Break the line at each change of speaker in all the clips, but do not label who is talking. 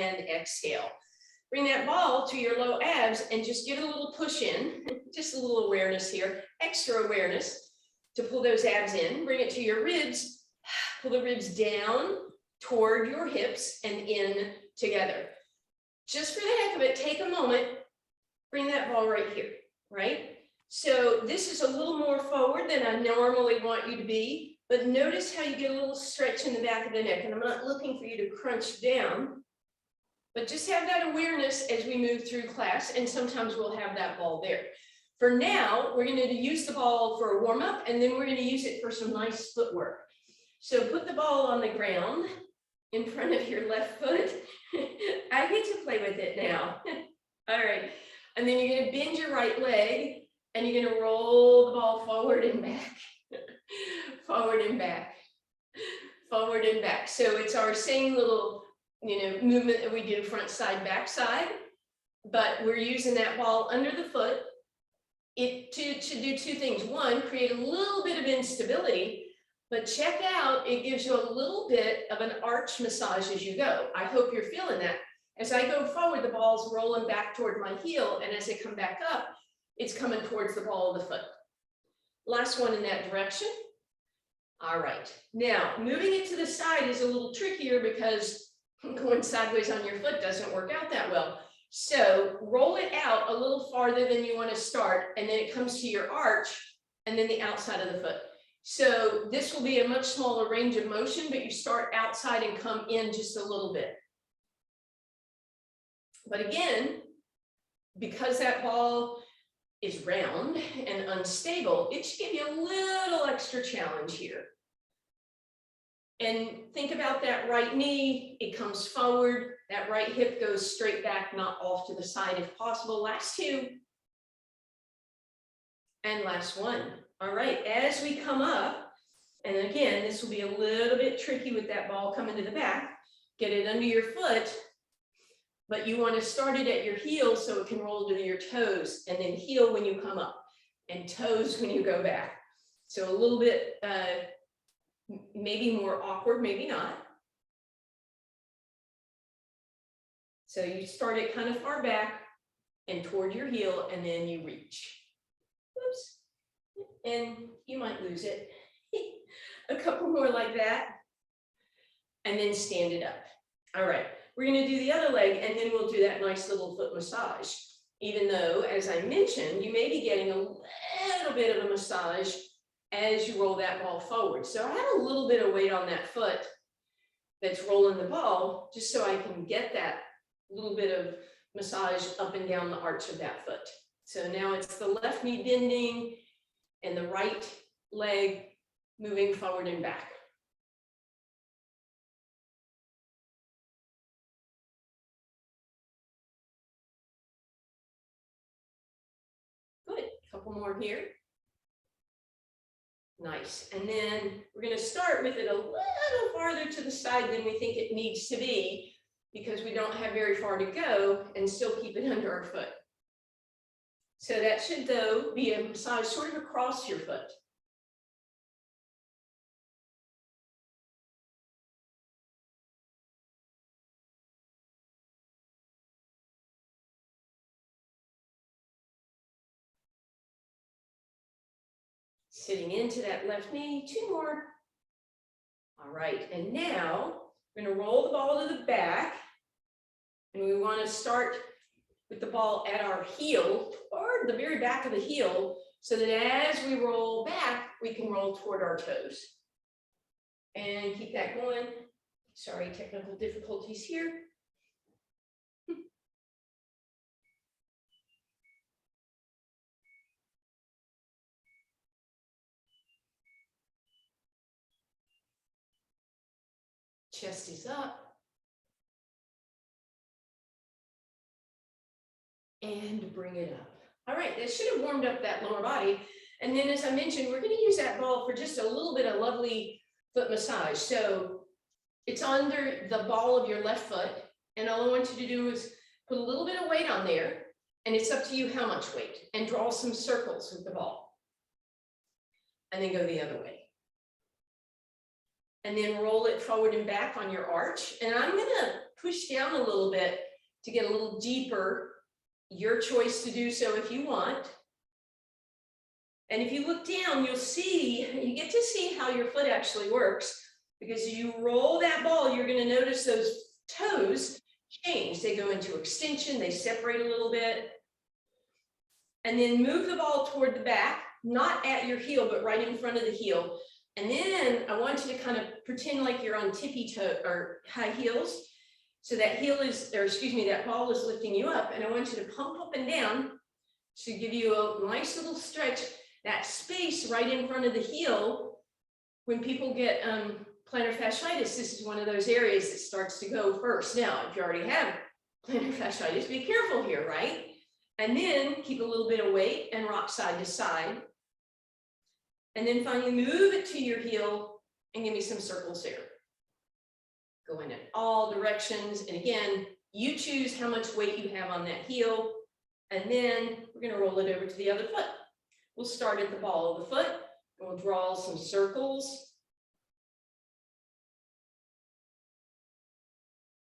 and exhale. Bring that ball to your low abs and just give it a little push in, just a little awareness here, extra awareness to pull those abs in. Bring it to your ribs, pull the ribs down toward your hips and in together. Just for the heck of it, take a moment, bring that ball right here, right? So this is a little more forward than I normally want you to be, but notice how you get a little stretch in the back of the neck, and I'm not looking for you to crunch down, but just have that awareness as we move through class, and sometimes we'll have that ball there. For now, we're going to use the ball for a warm-up, and then we're going to use it for some nice footwork. So put the ball on the ground in front of your left foot. I get to play with it now. All right. And then you're going to bend your right leg, and you're going to roll the ball forward and back, forward and back, forward and back. So it's our same little, movement that we do front side, back side, but we're using that ball under the foot to do two things. One, create a little bit of instability, but check out, it gives you a little bit of an arch massage as you go. I hope you're feeling that. As I go forward, the ball's rolling back toward my heel, and as I come back up, it's coming towards the ball of the foot. Last one in that direction. All right. Now, moving it to the side is a little trickier because going sideways on your foot doesn't work out that well. So roll it out a little farther than you want to start, and then it comes to your arch, and then the outside of the foot. So this will be a much smaller range of motion, but you start outside and come in just a little bit. But again, because that ball is round and unstable, it should give you a little extra challenge here. And think about that right knee, it comes forward, that right hip goes straight back, not off to the side if possible. Last two. And last one. All right, as we come up, and again, this will be a little bit tricky with that ball coming to the back, get it under your foot, but you want to start it at your heel so it can roll to your toes, and then heel when you come up, and toes when you go back. So a little bit, maybe more awkward, maybe not. So you start it kind of far back and toward your heel, and then you reach. Oops. And you might lose it. A couple more like that, and then stand it up. All right, we're going to do the other leg, and then we'll do that nice little foot massage. Even though, as I mentioned, you may be getting a little bit of a massage as you roll that ball forward. So I have a little bit of weight on that foot that's rolling the ball, just so I can get that little bit of massage up and down the arch of that foot. So now it's the left knee bending and the right leg moving forward and back. Good, a couple more here. Nice, and then we're going to start with it a little farther to the side than we think it needs to be, because we don't have very far to go, and still keep it under our foot. So that should, though, be a massage sort of across your foot. Sitting into that left knee, two more. All right, and now we're going to roll the ball to the back, and we want to start with the ball at our heel, or the very back of the heel, so that as we roll back, we can roll toward our toes. And keep that going. Sorry, technical difficulties here. Chest is up. And bring it up. All right, that should have warmed up that lower body. And then, as I mentioned, we're going to use that ball for just a little bit of lovely foot massage. So it's under the ball of your left foot. And all I want you to do is put a little bit of weight on there. And it's up to you how much weight. And draw some circles with the ball. And then go the other way. and then roll it forward and back on your arch. And I'm gonna push down a little bit to get a little deeper. Your choice to do so if you want. And if you look down, you get to see how your foot actually works, because as you roll that ball, you're gonna notice those toes change. They go into extension, they separate a little bit. And then move the ball toward the back, not at your heel, but right in front of the heel. And then I want you to kind of pretend like you're on tippy toe or high heels. So that that ball is lifting you up, and I want you to pump up and down to give you a nice little stretch. That space right in front of the heel, when people get plantar fasciitis, this is one of those areas that starts to go first. Now, if you already have plantar fasciitis, be careful here, right? And then keep a little bit of weight and rock side to side. And then finally move it to your heel and give me some circles here. Go in all directions. And again, you choose how much weight you have on that heel. And then we're going to roll it over to the other foot. We'll start at the ball of the foot, and we'll draw some circles.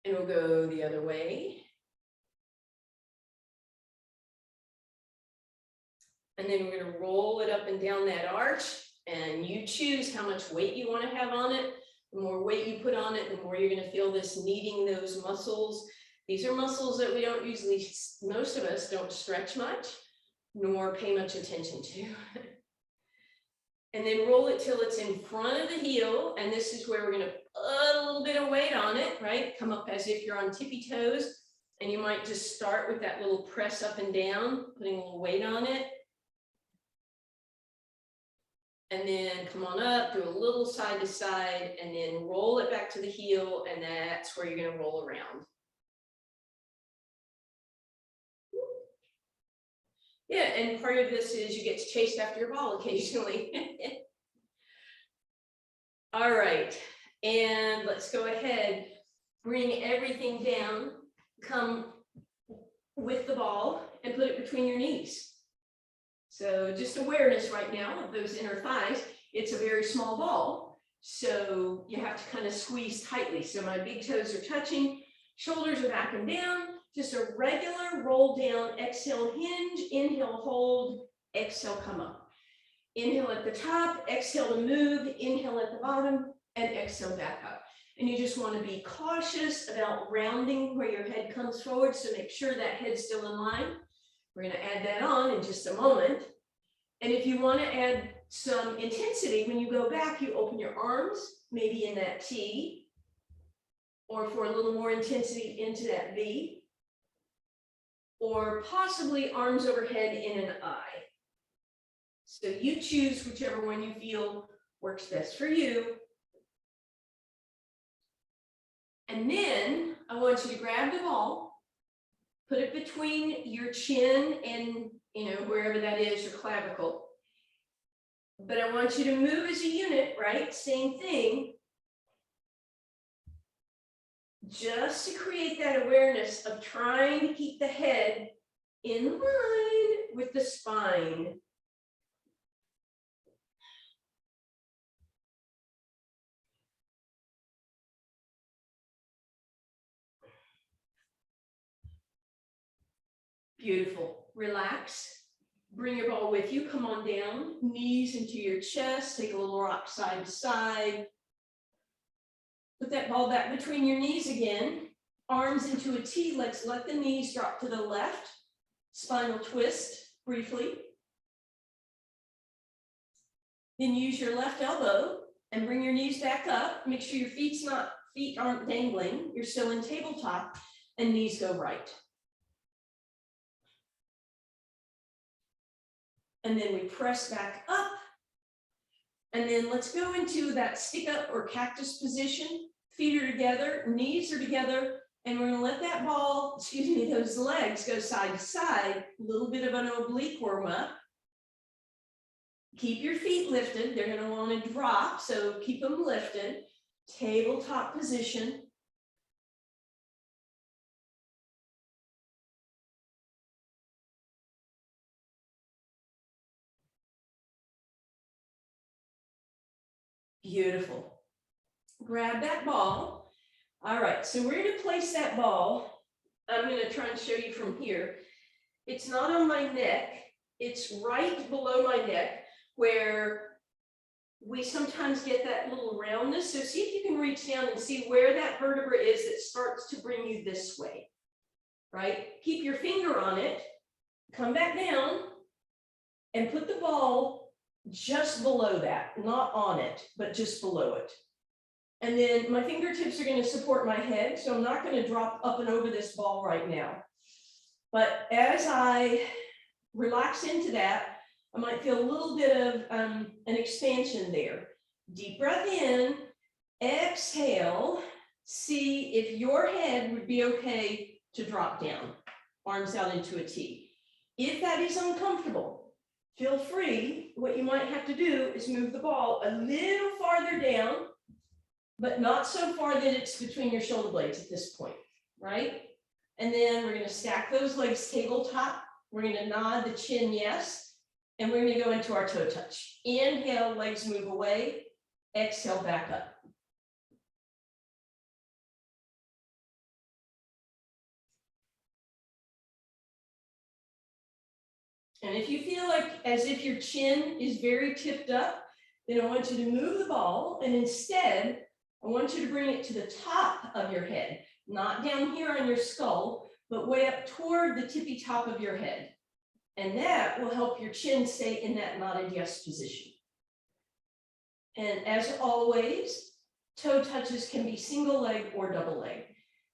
And we'll go the other way. And then we're going to roll it up and down that arch, and you choose how much weight you want to have on it. The more weight you put on it, the more you're going to feel this kneading those muscles. These are muscles that we don't usually, most of us don't stretch much, nor pay much attention to. And then roll it till it's in front of the heel. And this is where we're going to put a little bit of weight on it, right? Come up as if you're on tippy toes. And you might just start with that little press up and down, putting a little weight on it. And then come on up, do a little side to side, and then roll it back to the heel, and that's where you're going to roll around. Yeah, and part of this is you get to chase after your ball occasionally. All right, and let's go ahead, bring everything down, come with the ball and put it between your knees. So just awareness right now of those inner thighs. It's a very small ball, so you have to kind of squeeze tightly. So my big toes are touching, shoulders are back and down, just a regular roll down, exhale, hinge, inhale, hold, exhale, come up. Inhale at the top, exhale to move, inhale at the bottom, and exhale back up. And you just want to be cautious about rounding where your head comes forward, so make sure that head's still in line. We're going to add that on in just a moment. And if you want to add some intensity, when you go back, you open your arms, maybe in that T, or for a little more intensity into that V, or possibly arms overhead in an I. So you choose whichever one you feel works best for you. And then I want you to grab the ball, put it between your chin and, wherever that is, your clavicle. But I want you to move as a unit, right? Same thing. Just to create that awareness of trying to keep the head in line with the spine. Beautiful. Relax. Bring your ball with you. Come on down. Knees into your chest. Take a little rock side to side. Put that ball back between your knees again. Arms into a T. Let's let the knees drop to the left. Spinal twist briefly. Then use your left elbow and bring your knees back up. Make sure your feet aren't dangling. You're still in tabletop, and knees go right. And then we press back up. And then let's go into that stick up or cactus position. Feet are together, knees are together, and we're gonna let that ball, those legs go side to side, a little bit of an oblique warm up. Keep your feet lifted. They're gonna wanna drop, so keep them lifted. Tabletop position. Beautiful. grab that ball. All right, so we're going to place that ball. I'm going to try and show you from here. It's not on my neck. It's right below my neck where we sometimes get that little roundness. So see if you can reach down and see where that vertebra is that starts to bring you this way, right? Keep your finger on it, come back down, and put the ball just below that, not on it, but just below it. And then my fingertips are going to support my head, so I'm not going to drop up and over this ball right now. But as I relax into that, I might feel a little bit of an expansion there. Deep breath in, exhale. See if your head would be okay to drop down, arms out into a T. If that is uncomfortable, feel free. What you might have to do is move the ball a little farther down, but not so far that it's between your shoulder blades at this point, right? And then we're going to stack those legs tabletop. We're going to nod the chin yes. And we're going to go into our toe touch. Inhale, legs move away. Exhale, back up. And if you feel like as if your chin is very tipped up, then I want you to move the ball. And instead, I want you to bring it to the top of your head, not down here on your skull, but way up toward the tippy top of your head. And that will help your chin stay in that nodded yes position. And as always, toe touches can be single leg or double leg.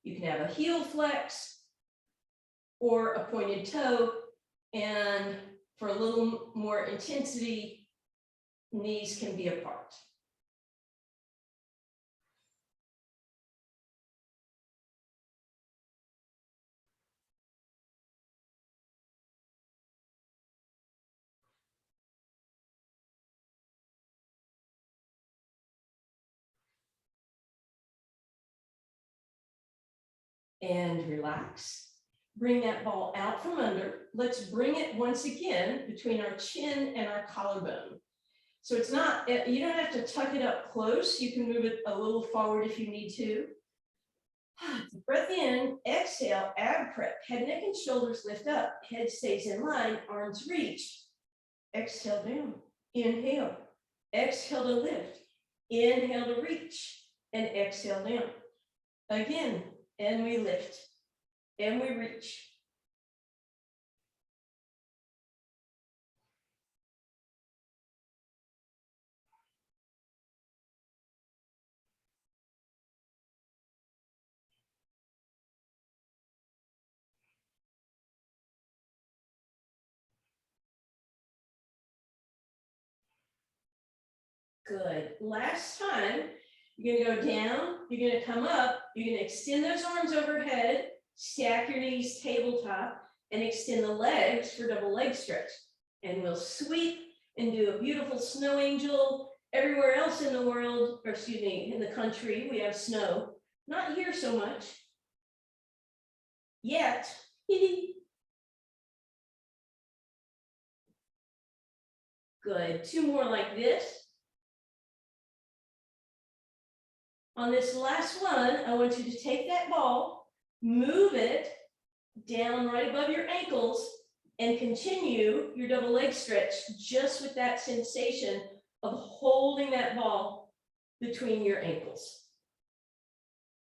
You can have a heel flex or a pointed toe. And for a little more intensity, knees can be apart. And relax. Bring that ball out from under. Let's bring it once again between our chin and our collarbone. So it's not, you don't have to tuck it up close. You can move it a little forward if you need to. Breath in, exhale, ab prep. Head, neck, and shoulders lift up. Head stays in line, arms reach. Exhale down. Inhale. Exhale to lift. Inhale to reach. And exhale down. Again. And we lift, and we reach. Good. Last time, you're going to go down, you're going to come up, you're going to extend those arms overhead, stack your knees tabletop, and extend the legs for double leg stretch. And we'll sweep and do a beautiful snow angel. Everywhere else in the world, or excuse me, in the country, we have snow. Not here so much. Yet. Good. Two more like this. On this last one, I want you to take that ball, move it down right above your ankles, and continue your double leg stretch just with that sensation of holding that ball between your ankles.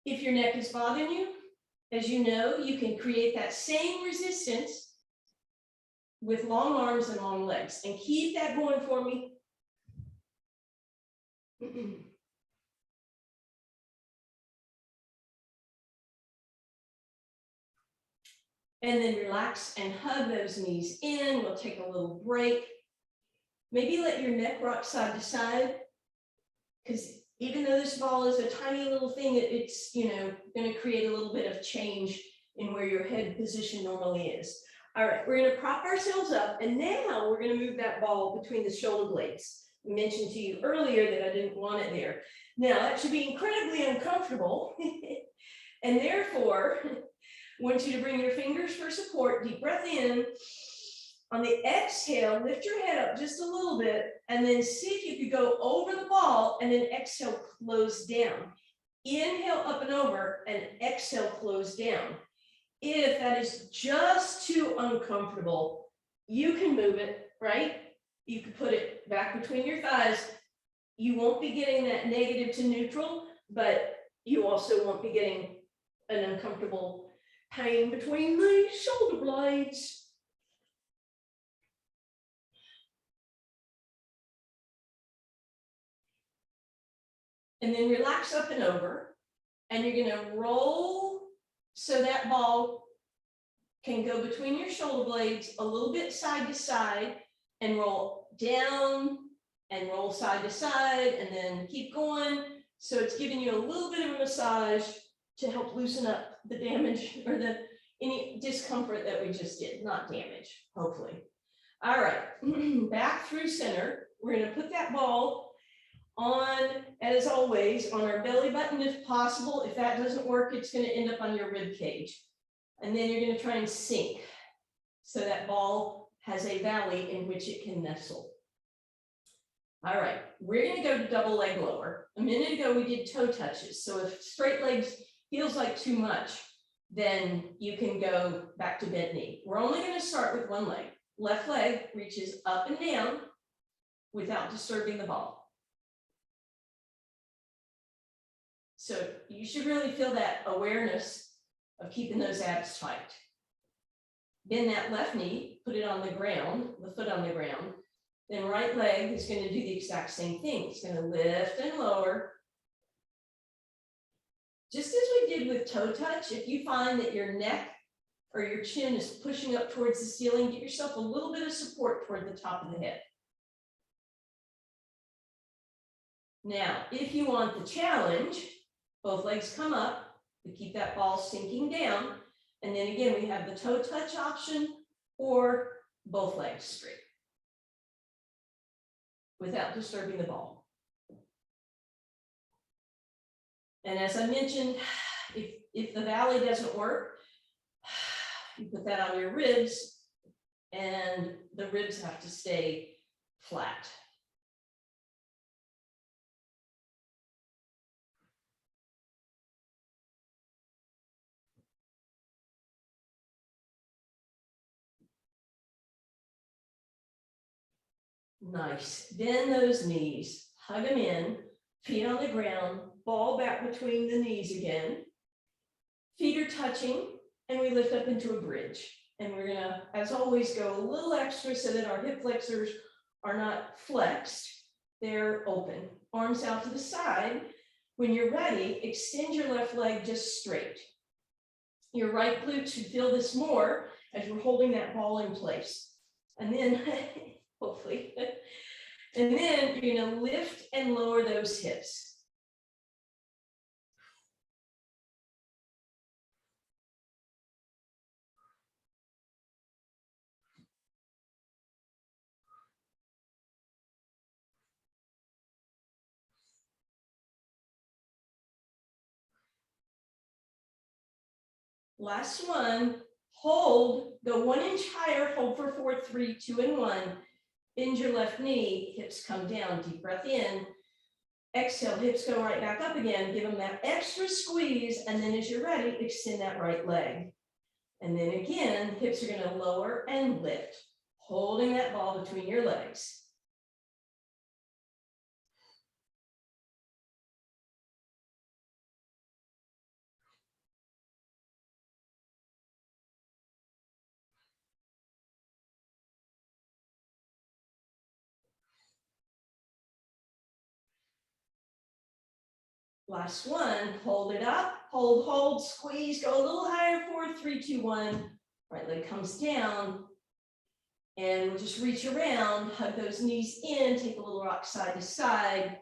If your neck is bothering you, as you know, you can create that same resistance with long arms and long legs. And keep that going for me. And then relax and hug those knees in. We'll take a little break. Maybe let your neck rock side to side, because even though this ball is a tiny little thing, it's going to create a little bit of change in where your head position normally is. All right, we're going to prop ourselves up, and now we're going to move that ball between the shoulder blades. I mentioned to you earlier that I didn't want it there. Now, that should be incredibly uncomfortable, and therefore, I want you to bring your fingers for support. Deep breath in. On the exhale, lift your head up just a little bit And then see if you could go over the ball and then exhale, close down. Inhale up and over and exhale, close down. If that is just too uncomfortable, you can move it, right? You can put it back between your thighs. You won't be getting that negative to neutral, but you also won't be getting an uncomfortable pain between the shoulder blades. And then relax up and over, and you're gonna roll so that ball can go between your shoulder blades a little bit side to side, and roll down and roll side to side, and then keep going. So it's giving you a little bit of a massage to help loosen up the damage or any discomfort that we just did, not damage, hopefully. All right, back through center. We're gonna put that ball on, as always, on our belly button if possible. If that doesn't work, it's going to end up on your rib cage. And then you're going to try and sink so that ball has a valley in which it can nestle. All right, we're going to go to double leg lower. A minute ago, we did toe touches. So if straight legs feels like too much, then you can go back to bent knee. We're only going to start with one leg. Left leg reaches up and down without disturbing the ball. So you should really feel that awareness of keeping those abs tight. Bend that left knee, put it on the ground, the foot on the ground. Then right leg is going to do the exact same thing. It's going to lift and lower. Just as we did with toe touch, if you find that your neck or your chin is pushing up towards the ceiling, get yourself a little bit of support toward the top of the head. Now, if you want the challenge, both legs come up, we keep that ball sinking down, and then again, we have the toe touch option or both legs straight without disturbing the ball. And as I mentioned, if the valley doesn't work, you put that on your ribs, and the ribs have to stay flat. Nice. Bend those knees, hug them in, feet on the ground, ball back between the knees again. Feet are touching, and we lift up into a bridge. And we're gonna, as always, go a little extra so that our hip flexors are not flexed, they're open. Arms out to the side. When you're ready, extend your left leg just straight. Your right glute should feel this more as you're holding that ball in place. And then hopefully. And then you're going to lift and lower those hips. Last one, hold, go 1 inch higher, hold for 4, 3, 2, and 1. Bend your left knee, hips come down, deep breath in. Exhale, hips go right back up again. Give them that extra squeeze, and then as you're ready, extend that right leg. And then again, hips are going to lower and lift, holding that ball between your legs. Last one, hold it up, hold, hold, squeeze, go a little higher, 4, 3, 2, 1. Right leg comes down, and we'll just reach around, hug those knees in, take a little rock side to side.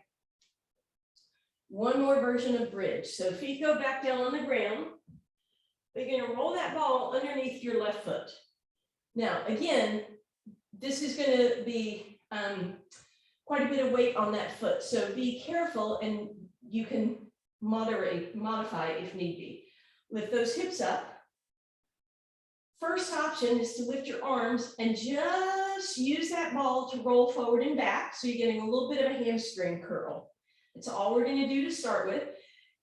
One more version of bridge. So feet go back down on the ground. You're gonna roll that ball underneath your left foot. Now, again, this is gonna be quite a bit of weight on that foot. So be careful, and you can modify if need be. Lift those hips up. First option is to lift your arms and just us use that ball to roll forward and back. So you're getting a little bit of a hamstring curl. That's all we're going to do to start with.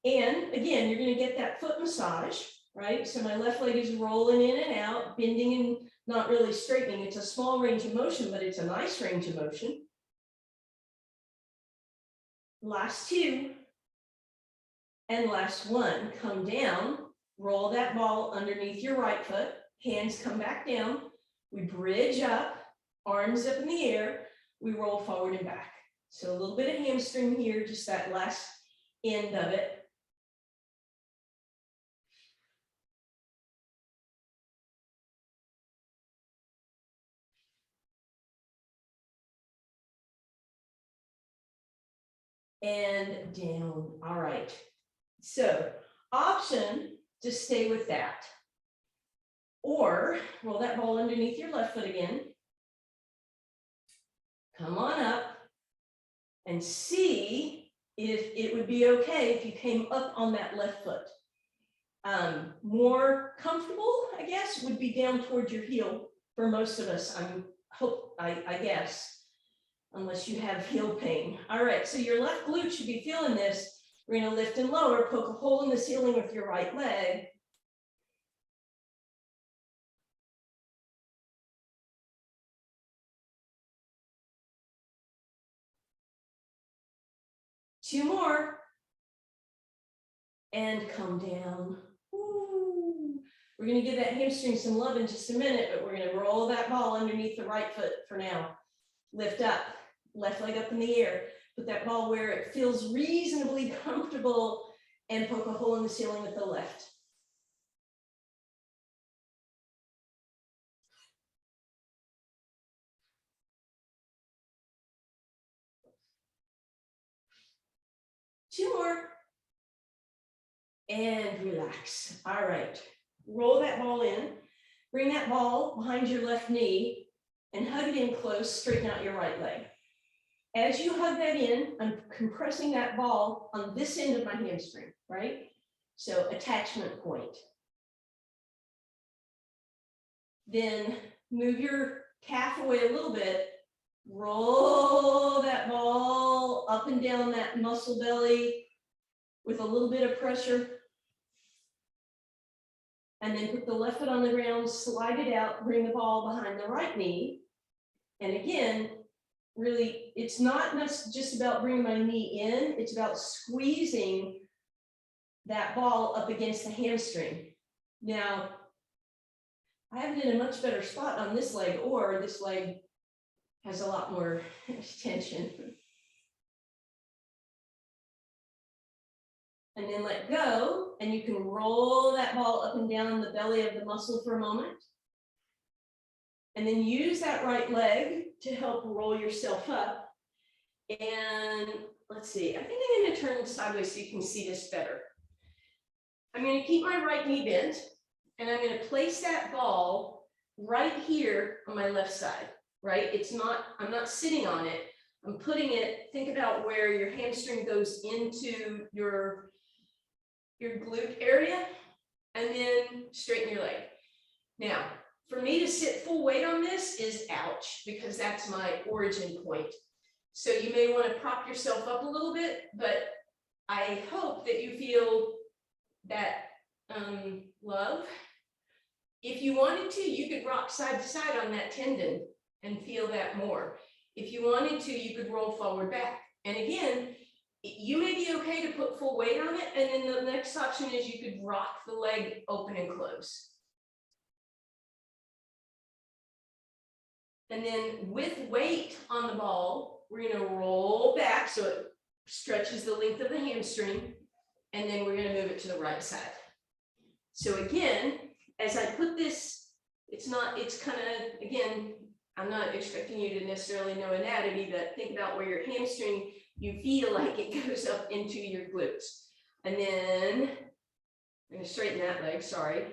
And again, you're going to get that foot massage, right? So my left leg is rolling in and out, bending and not really straightening. It's a small range of motion, but it's a nice range of motion. Last two. And last one, come down, roll that ball underneath your right foot, hands come back down, we bridge up, arms up in the air, we roll forward and back. So a little bit of hamstring here, just that last end of it. And down, all right. So option to stay with that. Or roll that ball underneath your left foot again. Come on up and see if it would be okay if you came up on that left foot. More comfortable, I guess, would be down towards your heel for most of us, I guess, unless you have heel pain. All right, so your left glute should be feeling this. We're going to lift and lower, poke a hole in the ceiling with your right leg. Two more. And come down. Woo. We're going to give that hamstring some love in just a minute, but we're going to roll that ball underneath the right foot for now. Lift up, left leg up in the air. Put that ball where it feels reasonably comfortable and poke a hole in the ceiling with the left. Two more. And relax. All right. Roll that ball in. Bring that ball behind your left knee and hug it in close. Straighten out your right leg. As you hug that in, I'm compressing that ball on this end of my hamstring, right? So attachment point. Then move your calf away a little bit. Roll that ball up and down that muscle belly with a little bit of pressure. And then put the left foot on the ground, slide it out, bring the ball behind the right knee. And again, really, it's not just about bringing my knee in, it's about squeezing that ball up against the hamstring. Now, I have it in a much better spot on this leg, or this leg has a lot more tension. And then let go, and you can roll that ball up and down the belly of the muscle for a moment. And then use that right leg to help roll yourself up. And let's see, I think I'm going to turn sideways so you can see this better. I'm going to keep my right knee bent, and I'm going to place that ball right here on my left side, right? I'm not sitting on it. I'm putting it, think about where your hamstring goes into your glute area, and then straighten your leg. Now, for me to sit full weight on this is ouch, because that's my origin point. So you may want to prop yourself up a little bit, but I hope that you feel that love. If you wanted to, you could rock side to side on that tendon and feel that more. If you wanted to, you could roll forward back. And again, you may be okay to put full weight on it, and then the next option is you could rock the leg open and close. And then with weight on the ball, we're going to roll back so it stretches the length of the hamstring, and then we're going to move it to the right side. So again, as I put this, it's kind of, again, I'm not expecting you to necessarily know anatomy, but think about where your hamstring, you feel like it goes up into your glutes. And then I'm going to straighten that leg, sorry.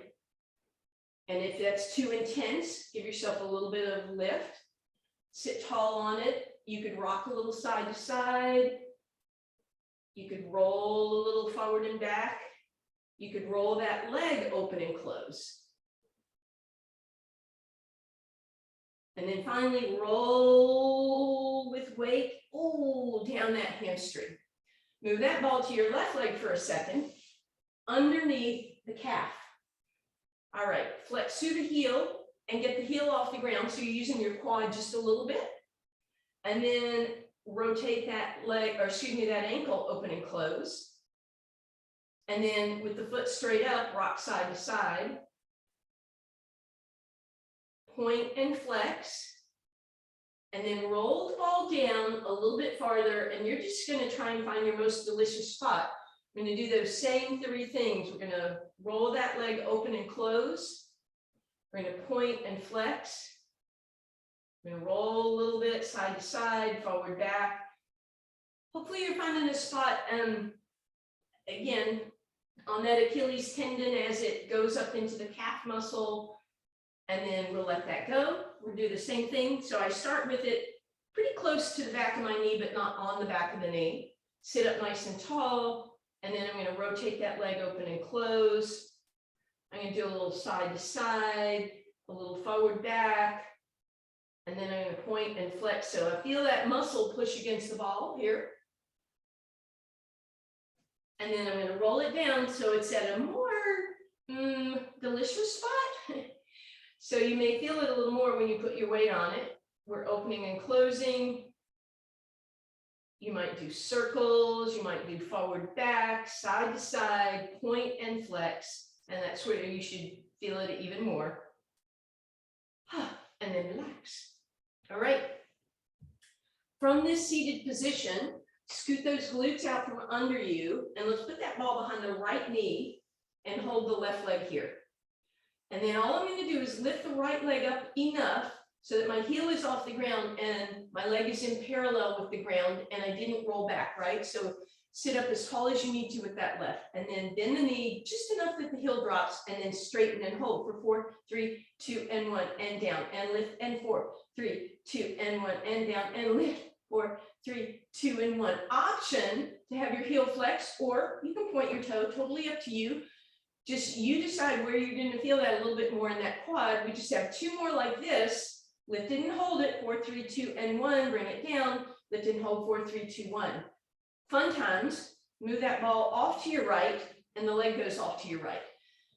And if that's too intense, give yourself a little bit of lift. Sit tall on it. You could rock a little side to side. You could roll a little forward and back. You could roll that leg open and close. And then finally roll with weight, oh, down that hamstring. Move that ball to your left leg for a second, underneath the calf. All right, flex through the heel and get the heel off the ground. So you're using your quad just a little bit. And then rotate that leg, or excuse me, that ankle open and close. And then with the foot straight up, rock side to side. Point and flex. And then roll the ball down a little bit farther. And you're just going to try and find your most delicious spot. We're going to do those same 3 things. We're going to roll that leg open and close. We're going to point and flex. We're going to roll a little bit side to side, forward, back. Hopefully you're finding a spot, again, on that Achilles tendon as it goes up into the calf muscle, and then we'll let that go. We'll do the same thing. So I start with it pretty close to the back of my knee, but not on the back of the knee. Sit up nice and tall, and then I'm going to rotate that leg open and close. I'm going to do a little side to side, a little forward, back, and then I'm going to point and flex. So I feel that muscle push against the ball here. And then I'm going to roll it down so it's at a more delicious spot. So you may feel it a little more when you put your weight on it. We're opening and closing. You might do circles, you might do forward, back, side to side, point and flex. And that's where you should feel it even more. And then relax. All right. From this seated position, scoot those glutes out from under you, and let's put that ball behind the right knee and hold the left leg here. And then all I'm going to do is lift the right leg up enough so that my heel is off the ground and my leg is in parallel with the ground and I didn't roll back, right? So sit up as tall as you need to with that left, and then bend the knee just enough that the heel drops, and then straighten and hold for 4, 3, 2, and 1, and down, and lift, and 4, 3, 2, and 1, and down, and lift, 4, 3, 2, and 1. Option to have your heel flex, or you can point your toe, totally up to you. Just you decide where you're going to feel that a little bit more in that quad. We just have 2 more like this. Lift it and hold it, 4, 3, 2, and 1. Bring it down, lift and hold, 4, 3, 2, 1. Fun times, move that ball off to your right, and the leg goes off to your right.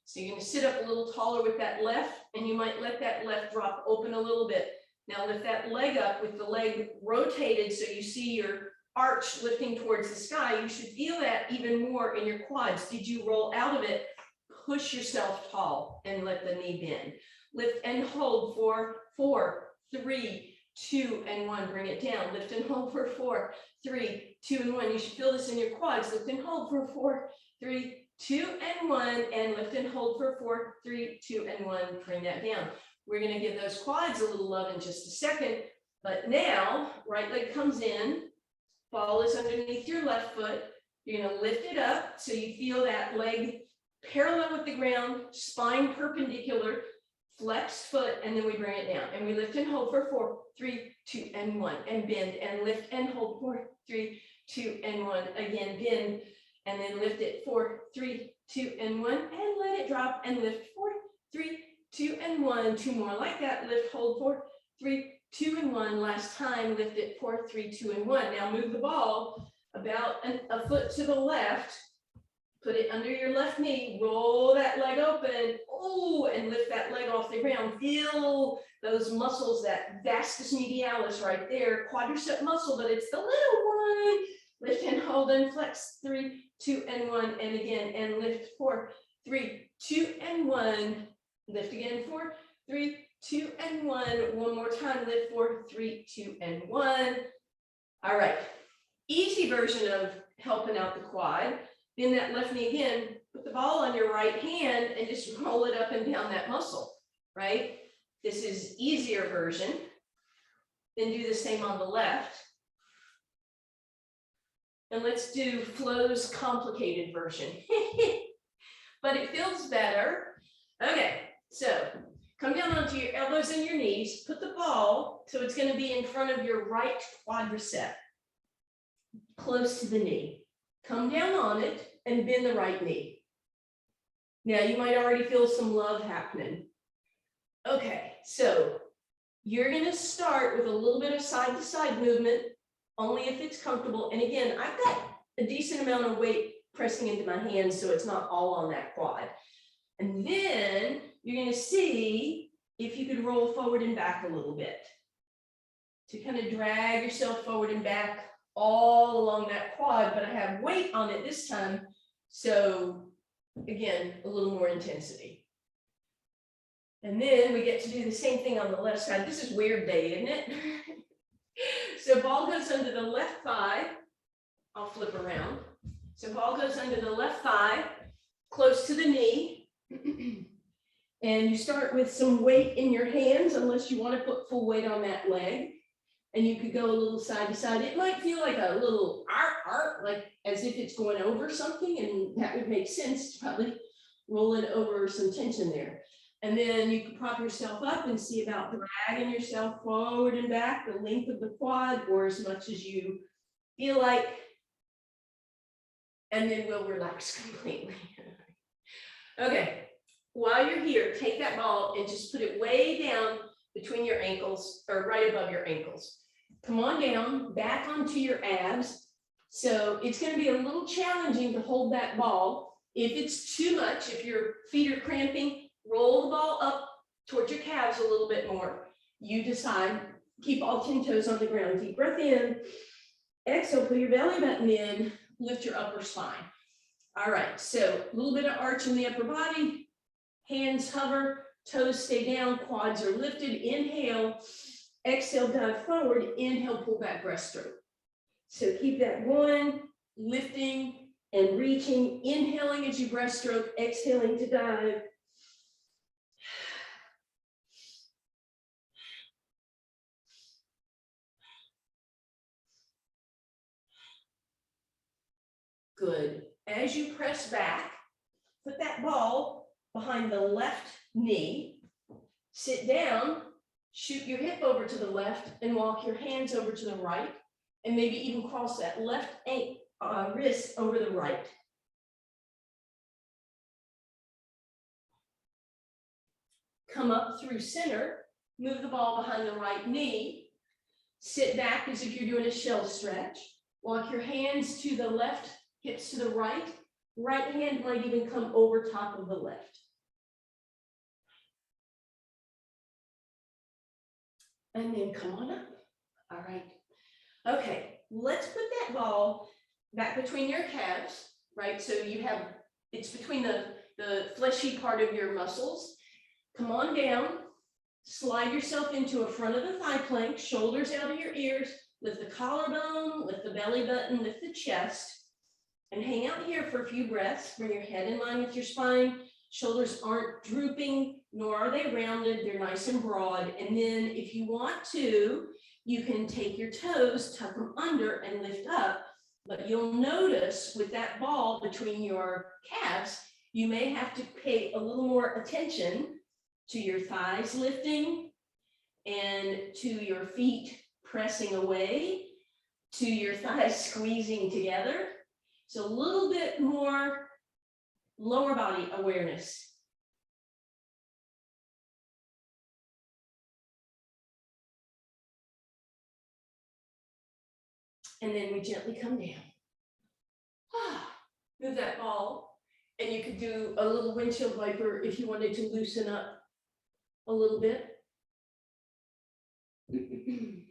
So you're going to sit up a little taller with that left, and you might let that left drop open a little bit. Now lift that leg up with the leg rotated so you see your arch lifting towards the sky. You should feel that even more in your quads. Did you roll out of it? Push yourself tall and let the knee bend. Lift and hold for 4, 3, 2, and 1. Bring it down. Lift and hold for 4, 3, 2, and 1. You should feel this in your quads. Lift and hold for 4, 3, 2, and 1. And lift and hold for 4, 3, 2, and 1. Bring that down. We're going to give those quads a little love in just a second. But now, right leg comes in. Ball is underneath your left foot. You're going to lift it up so you feel that leg parallel with the ground, spine perpendicular. Flex foot, and then we bring it down, and we lift and hold for 4, 3, 2, and 1, and bend, and lift and hold 4, 3, 2, and 1. Again, bend, and then lift it 4, 3, 2, and 1, and let it drop, and lift 4, 3, 2, and 1. 2 more like that. Lift, hold 4, 3, 2, and 1. Last time, lift it 4, 3, 2, and 1. Now move the ball about a foot to the left. Put it under your left knee, roll that leg open, oh, and lift that leg off the ground. Feel those muscles, that vastus medialis right there, quadricep muscle, but it's the little one. Lift and hold and flex, 3, 2, and 1, and again, and lift 4, 3, 2, and 1. Lift again, 4, 3, 2, and 1. One more time, lift 4, 3, 2, and 1. All right, easy version of helping out the quad. Bend that left knee again, put the ball on your right hand and just roll it up and down that muscle, right? This is easier version. Then do the same on the left. And let's do Flo's complicated version. But it feels better. Okay, so come down onto your elbows and your knees, put the ball so it's going to be in front of your right quadricep, close to the knee. Come down on it and bend the right knee. Now you might already feel some love happening. Okay, so You're going to start with a little bit of side-to-side movement, only if it's comfortable. And again, I've got a decent amount of weight pressing into my hands, so it's not all on that quad. And then you're going to see if you could roll forward and back a little bit to kind of drag yourself forward and back all along that quad, but I have weight on it this time. So again, a little more intensity. And then we get to do the same thing on the left side. This is weird day, isn't it? So ball goes under the left thigh. I'll flip around. So ball goes under the left thigh, close to the knee. And you start with some weight in your hands, unless you want to put full weight on that leg. And you could go a little side to side. It might feel like a little arc, like as if it's going over something, and that would make sense to probably rolling over some tension there. And then you can prop yourself up and see about dragging yourself forward and back the length of the quad, or as much as you feel like. And then we'll relax completely. Okay, while you're here, take that ball and just put it way down between your ankles, or right above your ankles. Come on down, back onto your abs. So it's going to be a little challenging to hold that ball. If it's too much, if your feet are cramping, roll the ball up towards your calves a little bit more. You decide. Keep all 10 toes on the ground. Deep breath in. Exhale, pull your belly button in. Lift your upper spine. All right, so a little bit of arch in the upper body. Hands hover, toes stay down, quads are lifted. Inhale. Exhale, dive forward. Inhale, pull back, breaststroke. So keep that going, lifting and reaching. Inhaling as you breaststroke, exhaling to dive. Good. As you press back, put that ball behind the left knee. Sit down, shoot your hip over to the left, and walk your hands over to the right. And maybe even cross that left wrist over the right. Come up through center, move the ball behind the right knee. Sit back as if you're doing a shell stretch. Walk your hands to the left, hips to the right. Right hand might even come over top of the left. And then come on up. All right. Okay, let's put that ball back between your calves, right? So you have, it's between the fleshy part of your muscles. Come on down, slide yourself into a front of the thigh plank, shoulders out of your ears, lift the collarbone, lift the belly button, lift the chest, and hang out here for a few breaths. Bring your head in line with your spine. Shoulders aren't drooping, nor are they rounded. They're nice and broad. And then if you want to, you can take your toes, tuck them under and lift up. But you'll notice with that ball between your calves, you may have to pay a little more attention to your thighs lifting and to your feet pressing away, to your thighs squeezing together. So a little bit more lower body awareness. And then we gently come down. Move that ball, and you could do a little windshield wiper if you wanted to loosen up a little bit. And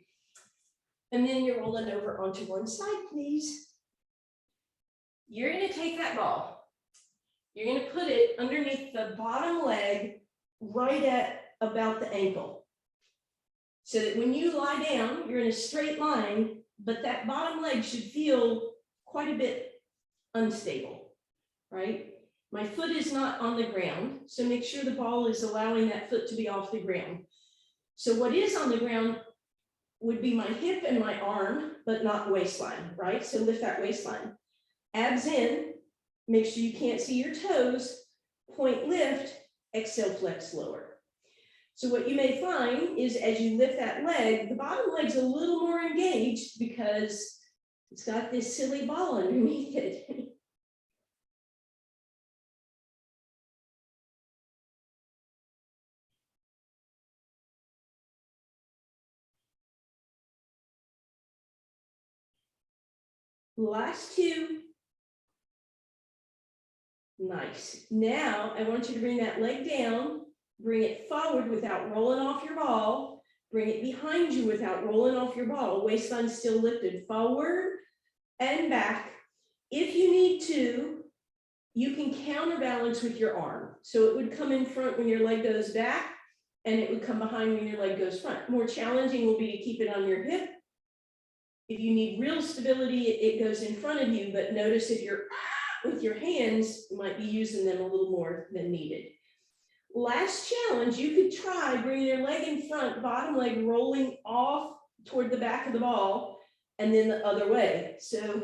then you're rolling over onto one side, please. You're going to take that ball. You're going to put it underneath the bottom leg, right at about the ankle. So that when you lie down, you're in a straight line, but that bottom leg should feel quite a bit unstable, right? My foot is not on the ground, so make sure the ball is allowing that foot to be off the ground. So what is on the ground would be my hip and my arm, but not waistline, right? So lift that waistline. Abs in, make sure you can't see your toes, point lift, exhale, flex lower. So what you may find is as you lift that leg, the bottom leg's a little more engaged because it's got this silly ball underneath it. Last two. Nice. Now I want you to bring that leg down, bring it forward without rolling off your ball, bring it behind you without rolling off your ball, waistline still lifted, forward and back. If you need to, you can counterbalance with your arm. So it would come in front when your leg goes back, and it would come behind when your leg goes front. More challenging will be to keep it on your hip. If you need real stability, it goes in front of you, but notice if you're with your hands, you might be using them a little more than needed. Last challenge, you could try bringing your leg in front, bottom leg rolling off toward the back of the ball, and then the other way. So,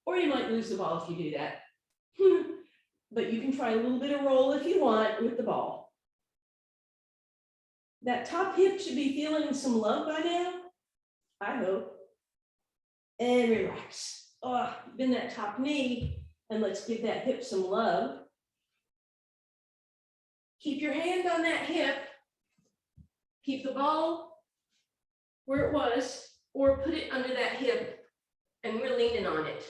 or you might lose the ball if you do that. But you can try a little bit of roll if you want with the ball. That top hip should be feeling some love by now, I hope. And relax. Oh, bend that top knee, and let's give that hip some love. Keep your hand on that hip. Keep the ball where it was, or put it under that hip, and we're leaning on it.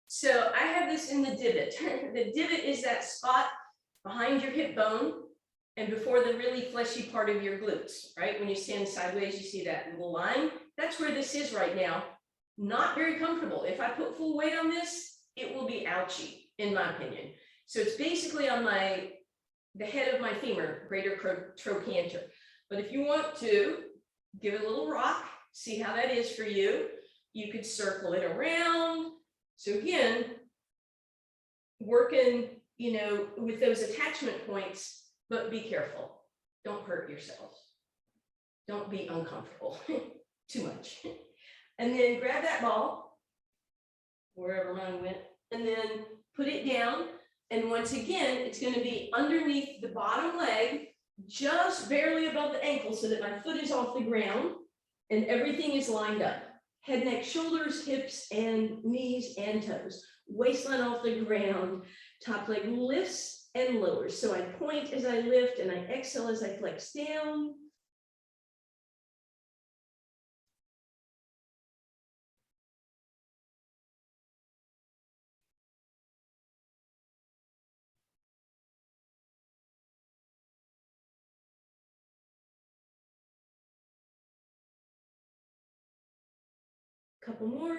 So I have this in the divot. The divot is that spot behind your hip bone and before the really fleshy part of your glutes, right? When you stand sideways, you see that little line. That's where this is right now. Not very comfortable. If I put full weight on this, it will be ouchy, in my opinion. So it's basically on the head of my femur, greater trochanter. But if you want to, give it a little rock, see how that is for you. You could circle it around. So again, working, with those attachment points, but be careful. Don't hurt yourselves. Don't be uncomfortable too much. And then grab that ball, wherever mine went, and then put it down. And once again, it's going to be underneath the bottom leg, just barely above the ankle, so that my foot is off the ground and everything is lined up. Head, neck, shoulders, hips, and knees and toes. Waistline off the ground. Top leg lifts and lowers. So I point as I lift and I exhale as I flex down. Couple more.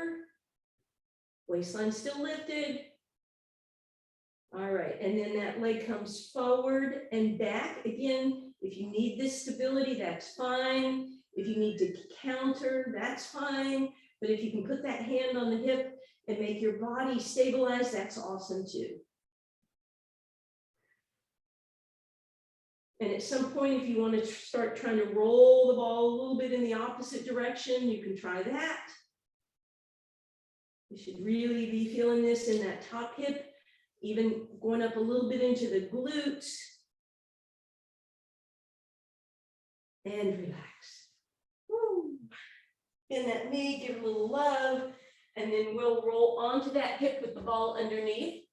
Waistline still lifted. All right, and then that leg comes forward and back. Again, if you need this stability, that's fine. If you need to counter, that's fine. But if you can put that hand on the hip and make your body stabilize, that's awesome too. And at some point, if you want to start trying to roll the ball a little bit in the opposite direction, you can try that. You should really be feeling this in that top hip, even going up a little bit into the glutes. And relax. Woo. Bend that knee, give it a little love, and then we'll roll onto that hip with the ball underneath.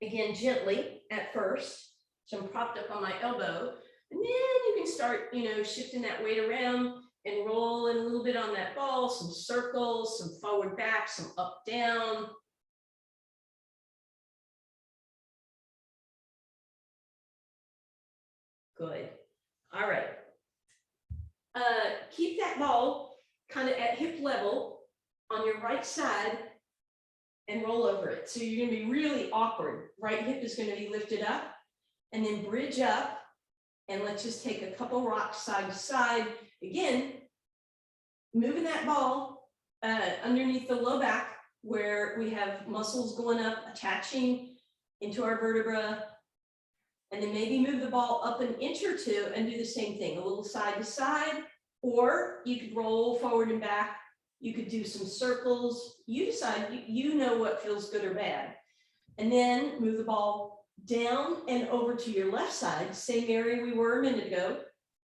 Again, gently at first. So I'm propped up on my elbow. And then you can start, shifting that weight around and rolling a little bit on that ball, some circles, some forward back, some up down. Good. All right. Keep that ball kind of at hip level on your right side and roll over it. So you're going to be really awkward. Right hip is going to be lifted up and then bridge up. And let's just take a couple rocks side to side. Again, moving that ball underneath the low back where we have muscles going up, attaching into our vertebra. And then maybe move the ball up an inch or two and do the same thing, a little side to side, or you could roll forward and back. You could do some circles. You decide, you know what feels good or bad. And then move the ball down and over to your left side, same area we were a minute ago.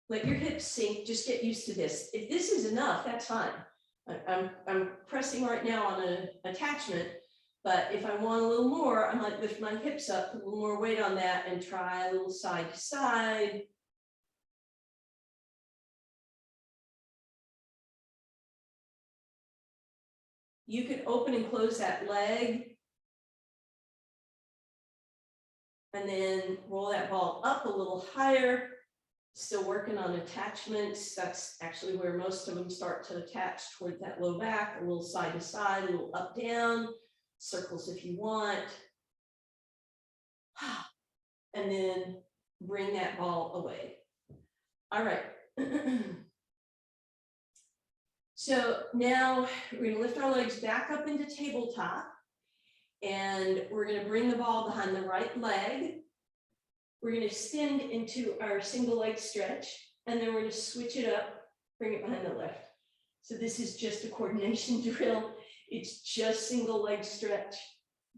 Let your hips sink, just get used to this. If this is enough, that's fine. I'm pressing right now on an attachment, but if I want a little more, I might lift my hips up, put a little more weight on that and try a little side to side. you can open and close that leg. And then roll that ball up a little higher. Still working on attachments. That's actually where most of them start to attach toward that low back, a little side to side, a little up down, circles if you want. And then bring that ball away. All right. So now we're going to lift our legs back up into tabletop, and we're going to bring the ball behind the right leg. We're going to extend into our single leg stretch, and then we're going to switch it up, bring it behind the left. So this is just a coordination drill. It's just single leg stretch,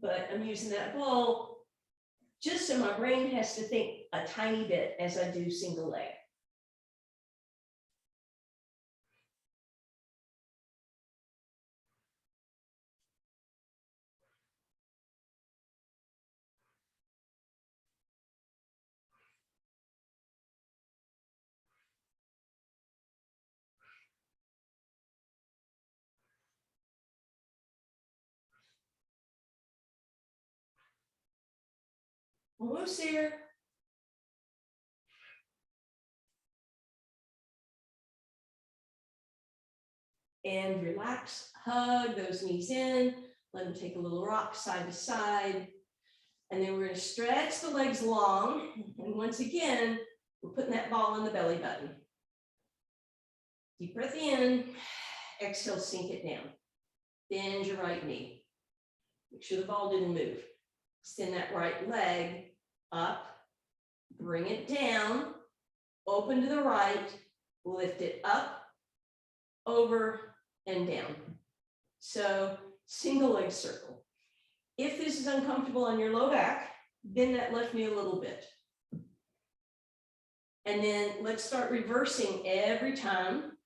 but I'm using that ball just so my brain has to think a tiny bit as I do single leg. Almost there. And relax, hug those knees in, let them take a little rock side to side. And then we're going to stretch the legs long. And once again, we're putting that ball on the belly button. Deep breath in, exhale, sink it down. Bend your right knee. Make sure the ball didn't move. Extend that right leg up, bring it down, open to the right, lift it up, over, and down. So single leg circle. If this is uncomfortable on your low back, bend that left knee a little bit. And then let's start reversing every time.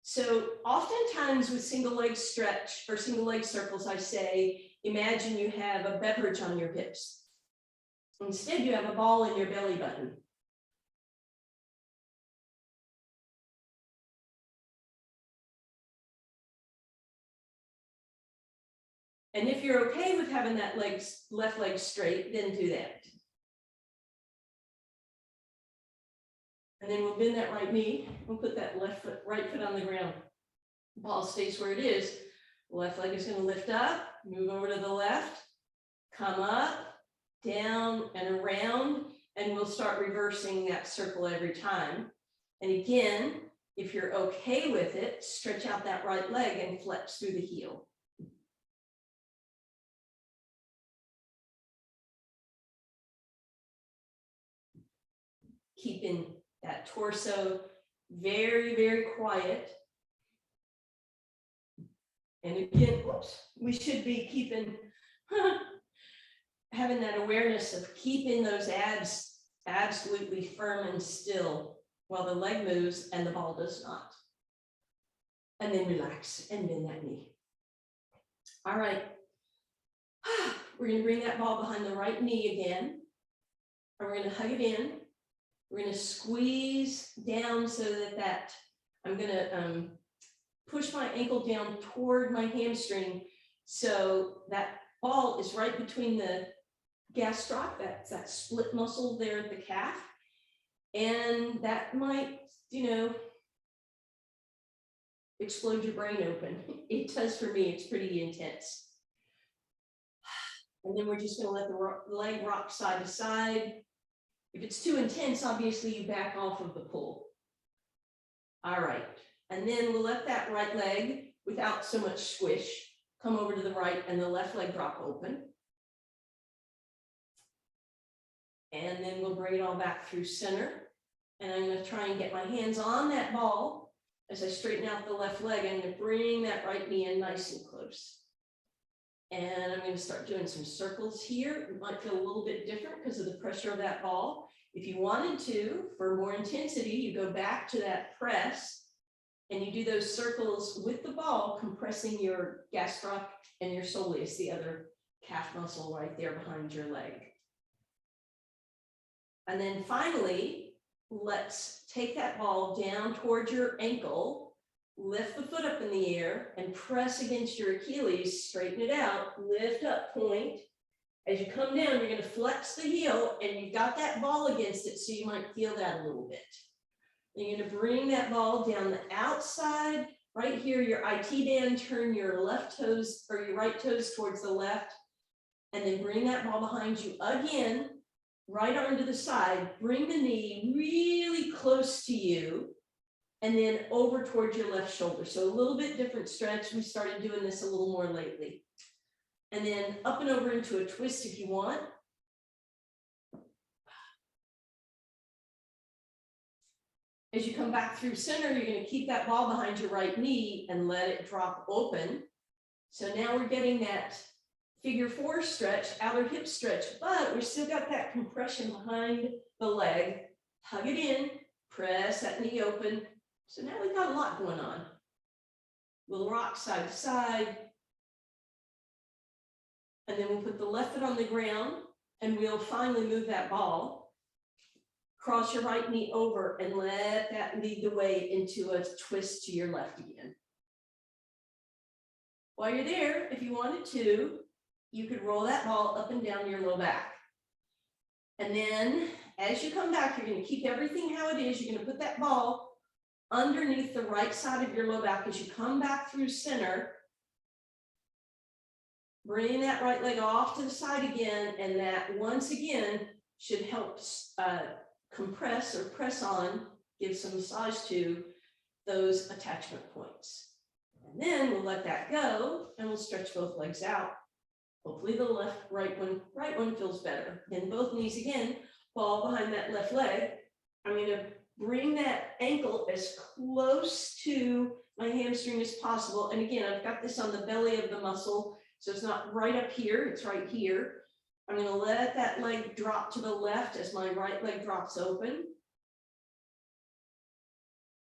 So oftentimes with single leg stretch or single leg circles, I say, imagine you have a beverage on your hips. Instead, you have a ball in your belly button. And if you're okay with having that left leg straight, then do that. And then we'll bend that right knee. We'll put that right foot on the ground. Ball stays where it is. Left leg is going to lift up, move over to the left, come up, down and around, and we'll start reversing that circle every time. And again, if you're okay with it, stretch out that right leg and flex through the heel. Keeping that torso very, very quiet. And again, whoops, we should be keeping, having that awareness of keeping those abs absolutely firm and still while the leg moves and the ball does not. And then relax and bend that knee. All right. We're going to bring that ball behind the right knee again. And we're going to hug it in. We're going to squeeze down so that I'm going to push my ankle down toward my hamstring. So that ball is right between the gastroc, that's that split muscle there at the calf. And that might, explode your brain open. It does for me, it's pretty intense. And then we're just going to let the leg rock side to side. If it's too intense, obviously you back off of the pull. All right. And then we'll let that right leg, without so much squish, come over to the right and the left leg drop open. And then we'll bring it all back through center. And I'm going to try and get my hands on that ball. As I straighten out the left leg, I'm going to bring that right knee in nice and close. And I'm going to start doing some circles here. It might feel a little bit different because of the pressure of that ball. If you wanted to, for more intensity, you go back to that press and you do those circles with the ball, compressing your gastroc and your soleus, the other calf muscle right there behind your leg. And then finally, let's take that ball down towards your ankle Lift the foot up in the air and press against your Achilles, straighten it out, lift up, point. As you come down, you're going to flex the heel and you've got that ball against it, so you might feel that a little bit. And you're going to bring that ball down the outside. Right here, your IT band, turn your left toes or your right toes towards the left, and then bring that ball behind you again, right arm to the side, bring the knee really close to you, and then over towards your left shoulder. So a little bit different stretch. We started doing this a little more lately. And then up and over into a twist if you want. As you come back through center, you're going to keep that ball behind your right knee and let it drop open. So now we're getting that figure four stretch, outer hip stretch, but we've still got that compression behind the leg. Hug it in, press that knee open. So now we've got a lot going on. We'll rock side to side. And then we'll put the left foot on the ground and we'll finally move that ball. Cross your right knee over and let that lead the way into a twist to your left again. While you're there, if you wanted to, you could roll that ball up and down your low back. And then as you come back, you're going to keep everything how it is. You're going to put that ball underneath the right side of your low back as you come back through center. Bring that right leg off to the side again, and that once again should help compress or press on, give some massage to those attachment points. And then we'll let that go and we'll stretch both legs out. Hopefully the right one feels better. Then both knees again, ball behind that left leg. I'm going to bring that ankle as close to my hamstring as possible. And again, I've got this on the belly of the muscle. So it's not right up here, it's right here. I'm going to let that leg drop to the left as my right leg drops open.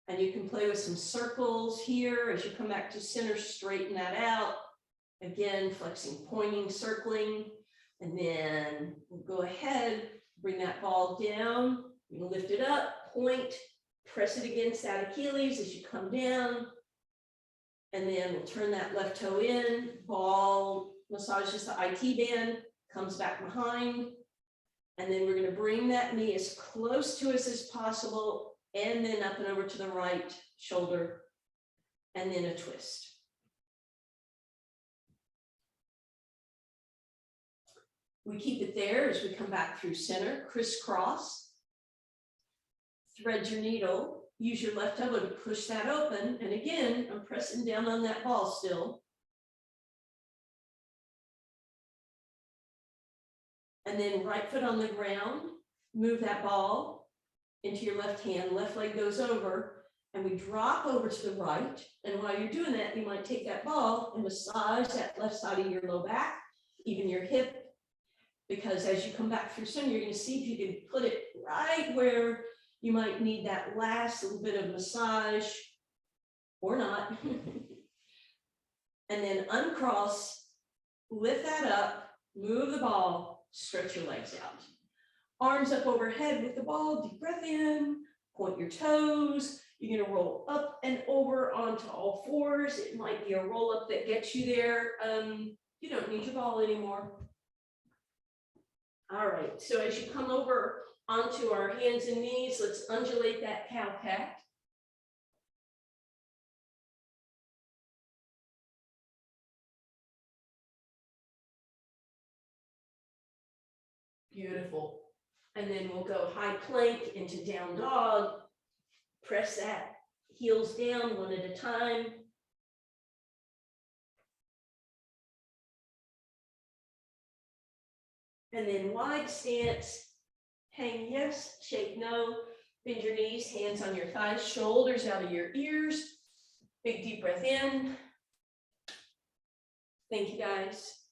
And you can play with some circles here. As you come back to center, straighten that out. Again, flexing, pointing, circling. And then we'll go ahead, bring that ball down. You can lift it up, point, press it against that Achilles as you come down. And then we'll turn that left toe in, ball massages the IT band, comes back behind. And then we're going to bring that knee as close to us as possible, and then up and over to the right shoulder, and then a twist. We keep it there as we come back through center, crisscross, thread your needle. Use your left elbow to push that open. And again, I'm pressing down on that ball still. And then right foot on the ground, move that ball into your left hand, left leg goes over, and we drop over to the right. And while you're doing that, you might take that ball and massage that left side of your low back, even your hip, because as you come back through center, you're going to see if you can put it right where you might need that last little bit of massage or not. And then uncross, lift that up, move the ball, stretch your legs out. Arms up overhead with the ball, deep breath in, point your toes. You're going to roll up and over onto all fours. It might be a roll up that gets you there. You don't need your ball anymore. All right, so as you come over onto our hands and knees, let's undulate that cow cat. Beautiful. And then we'll go high plank into down dog. Press that heels down one at a time. And then wide stance. Hang yes, shake no. Bend your knees, hands on your thighs, shoulders out of your ears. Big deep breath in. Thank you guys.